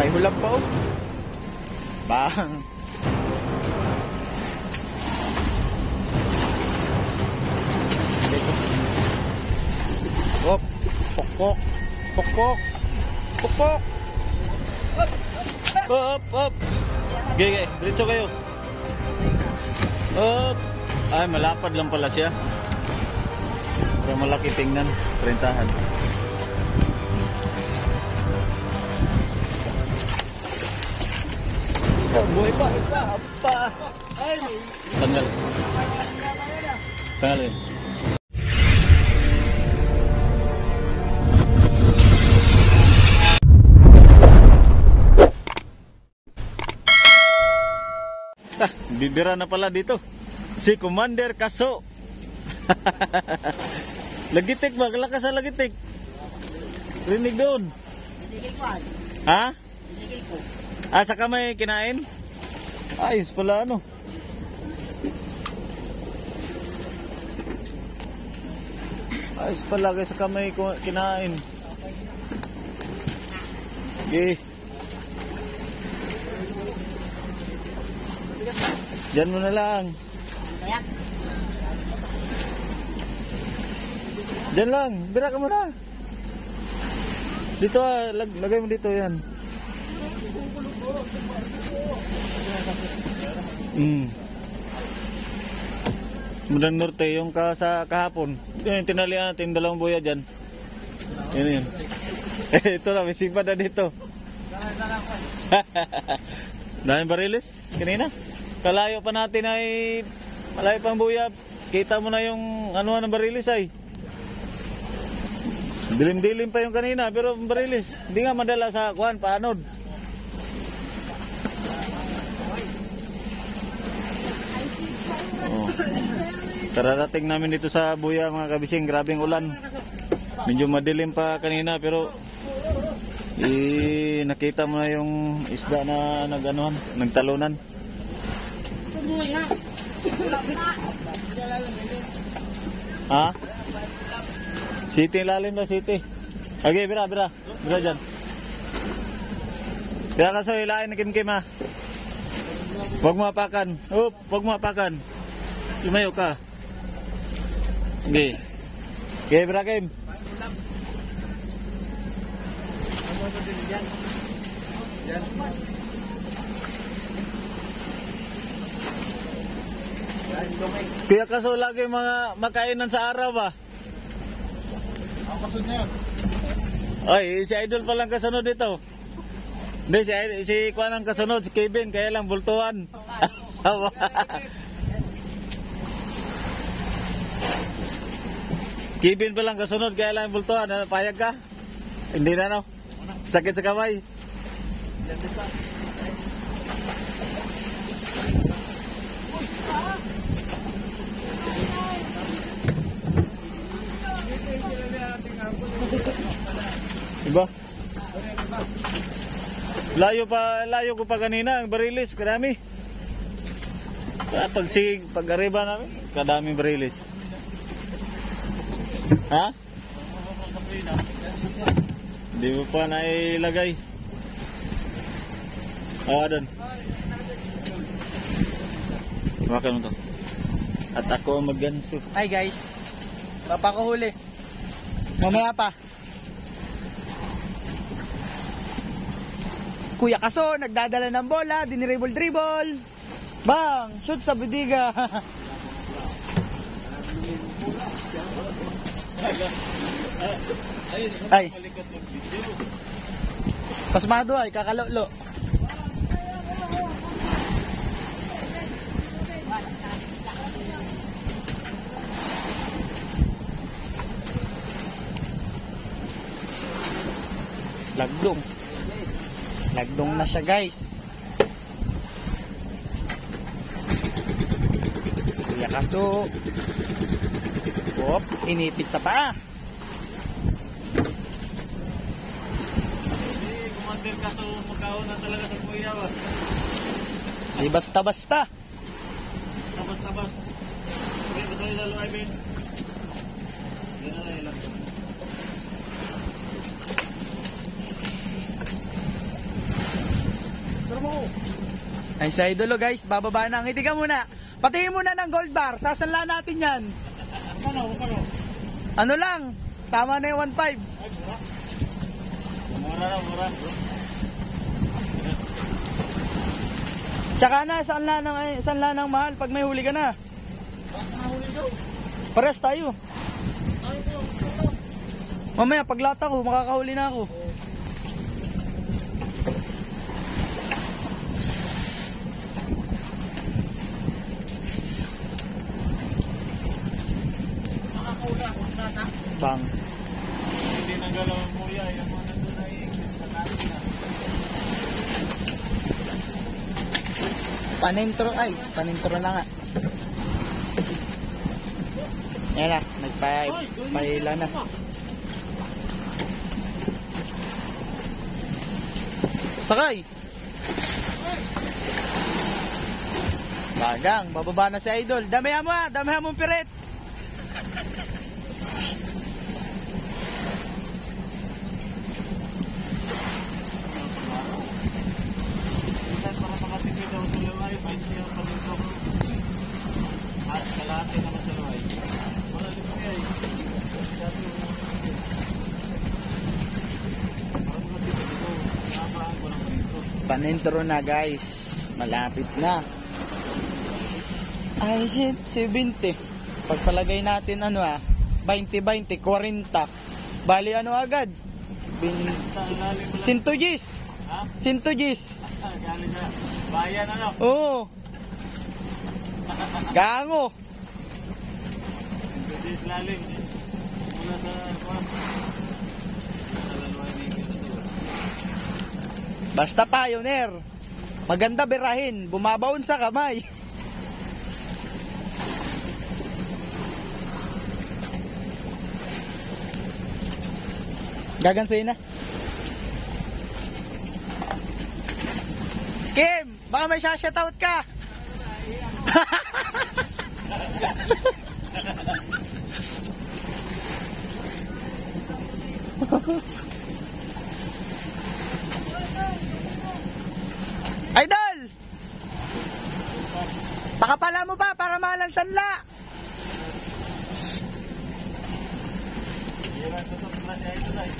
May hulab pa oh. Bang. Hop. Pok-pok. Pok-pok. Pok-pok. Hop, hop. Okay, diretso kayo. Hop. Ay, malapad lang pala siya. Pero malaki tingnan. Rentahan. Oh, buhay pa. Apa? Tanggal. Tanggal yun. Bibira na pala dito si Commander Kaso. Lagitik ba? Lakas sa lagitik. Rinig doon. Ha? Ah, sa kamay kinain? Ayos pala ano. Ayos pala guys, sa kamay kinain. Okay. Diyan mo na lang. Diyan lang, bira ka muna. Dito ah, lagay mo dito yan. Mudan Norte, yung sa kahapon. Yung tinalian natin, dalawang buya dyan. Yun. Ito na, may sipa na dito. Daming bariles kanina. Kalayo pa natin ay malayo pang buya. Kita mo na yung ano ng bariles ay. Dilim-dilim pa yung kanina pero bariles. Hindi nga madala sa kuhan, paanod. Oh. Kararating namin dito sa buya mga kabising. Grabing ulan. Medyo madilim pa kanina pero nakita mo na yung isda na nag-anuhan, nagtalunan. Ha? City lalim na city. Okay, bira dyan. Kaya kaso ilain na kim-kim ha. Huwag mo apakan. Huwag mo apakan. Lumayo ka. Okay. Okay, bira kim. Kaya kaso lagi mga makainan sa araw ba? Ang kasunod niya. Ay, si Idol pa lang kasunod dito. Hindi, si Kwan ang kasunod, si Kevin, kaya lang bultuhan. Kevin pa lang kasunod, kaya lang bultuhan. Payag ka? Hindi na no? Sakit sa kamay. Diba? Layo ko pa kanina ang barilis, kadami. Pag arriba namin, kadaming barilis. Ha? Hindi mo pa nailagay. Doon. Makan mo to. At ako ang magganso. Hi guys. Papakuhuli. Mamaya pa. Kuya Kaso, nagdadala ng bola, diniribol-dribol. Bang! Shoot sa bidiga. Ay. Pasmado ay, kakalolo. Lagdong na siya guys. Kuya Kaso. Hop, inipit sa paa. Commander Kaso magkaon na talaga sa kuya ba? Ay basta-basta. Tabas-tabas. Okay, basta yung lalo ay Ben. Yan na lang. Ay, sa idolo guys, bababa na. Ngiti ka muna. Patingin muna ng gold bar. Sasanla natin yan. Ano lang? Tama na yung 1.5. Mura na, mura. Tsaka na, saan lang mahal pag may huli ka na. Pares tayo. Mamaya, paglata ko, makakahuli na ako. Bang. Hindi nagalaw ang kuya. Yung mga nandun ay natin na. Panintro na nga. Yan na, nagpaila na. Sakay! Bagang, bababa na si Idol. Damihan mo piret. Para makatipid daw sa luway, may siya pa dito. At kalahati naman sa luway. Wala dito kaya eh. Parang matipid dito. Napahan ko lang dito. Panintro na guys. Malapit na. Ay shit, 70. Pagpalagay natin 20, 40. Bali agad? Sa ilalim mo lang. 100 Gs. Ha? 100 Gs. Galing na. Bayan ano? Oo. Gango. Hindi lalim. Mula sa kwan. Sa luway dito na sila. Basta pioneer. Maganda birahin. Bumabaon sa kamay. Gagansuhin na. Kim, baka may shoutout ka. Idol! Pakapala mo ba para mahalang sanla? Hirap sa tapos niya ito na eh.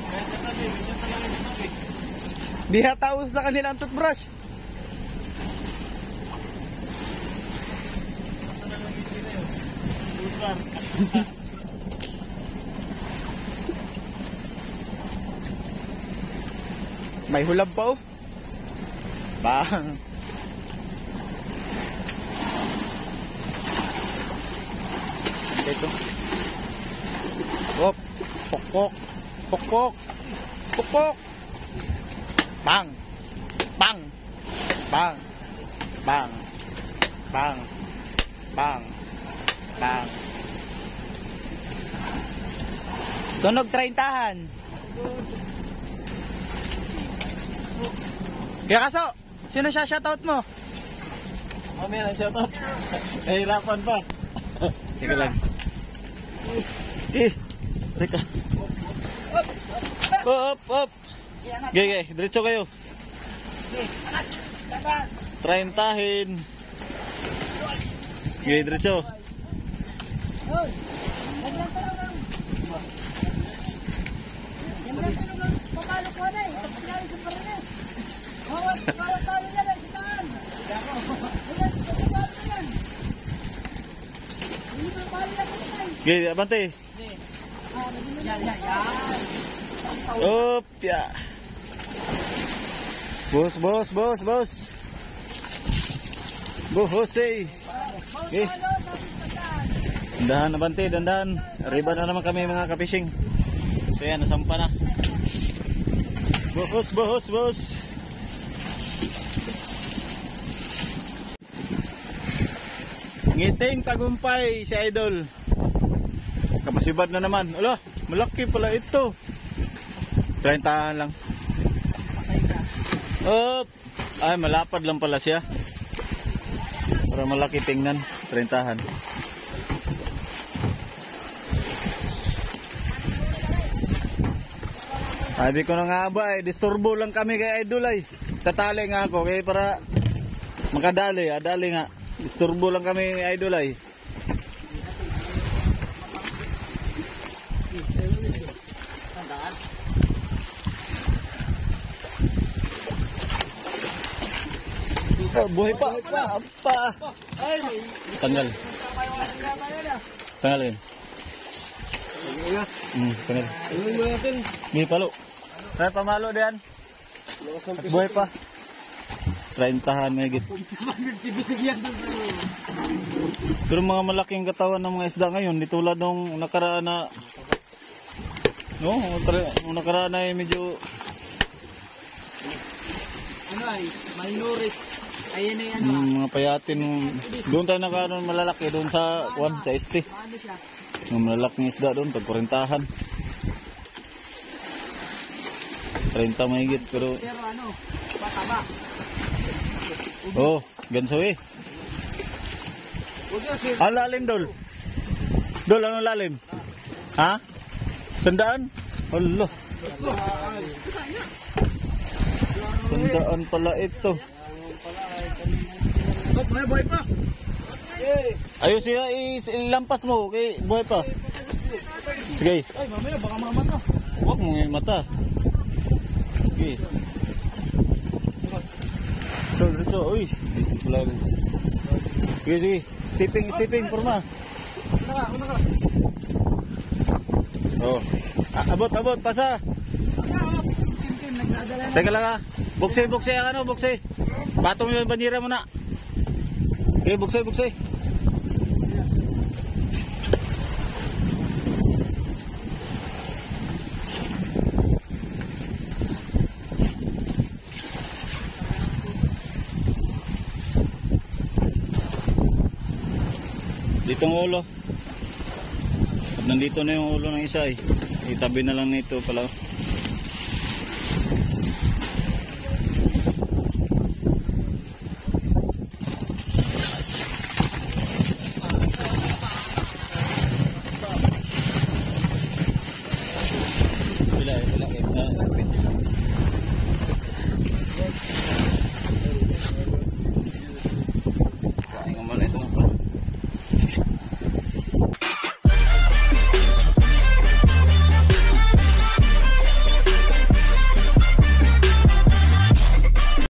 Kaya sa tabi, ganyan talaga sa tabi. Di hataos sa kanila ang toothbrush. May hulab pa oh. Bang. Okay, so. Hop. Pok. Pok. Bang. Bang. Bang. Bang. Bang. Bang. Bang. Tunog 30-han. Kaya kaso, sino siya shoutout mo? Mamaya lang shoutout. Nahirapan pa. Teka lang. Teka. Op. Gay, diretso kayo. 30-hin. Gay, diretso. Gay, abante. Op, ya. Bos. Bo Jose. Okay. Dandahan na bante, dandahan. Arriba na naman kami mga kapishing. So yan, nasampa na. Boss. Ngiting tagumpay si Idol. Kapasibad na naman. Ala, malaki pala ito. 30 lang. Op. Ay, malapad lang pala siya. Para malaki tingnan. 30. Sabi ko na nga ba eh, disturbo lang kami kay Idol ay. Tatali nga ako kaya para makadali, adali nga. Disturbo lang kami ni Idol ay. Buhay pa. Tanggal. Tanggalin. Tanggal. May palo. May pamalo diyan. Buhay pa. 30han may git. Pero mga malaking katawan ng mga isda ngayon, di tulad nung nakaraan na nung nakaraan na medyo Ano ay, malnourished. Ayan ay ano. mga payatin doon tayo nakaano malalaki doon sa sa este. Ano siya? Mga malalaking isda doon pag 40han. 30 may git pero Pero ano, pataba. oh, ganso eh. Ang lalim, Dol. Dol, ano lalim? Ha? Sandaan? Allah. Sandaan pala ito. May boy pa. Ayos siya, ilampas mo. Okay, buhay pa. Sige. Ay, mamaya baka mamata. Huwag mo ngayon mata. Sige. So, uy. Dito pala. Sige, sige. Stepping, kurma. Una ka. Oh. Abot, pasa. Tim, nagdadala na. Teka lang ha. Bukse, bukse. Patong yung banira mo na. Okay, bukse. Dito ang ulo. At nandito na yung ulo ng isa eh. Itabi na lang nito pala.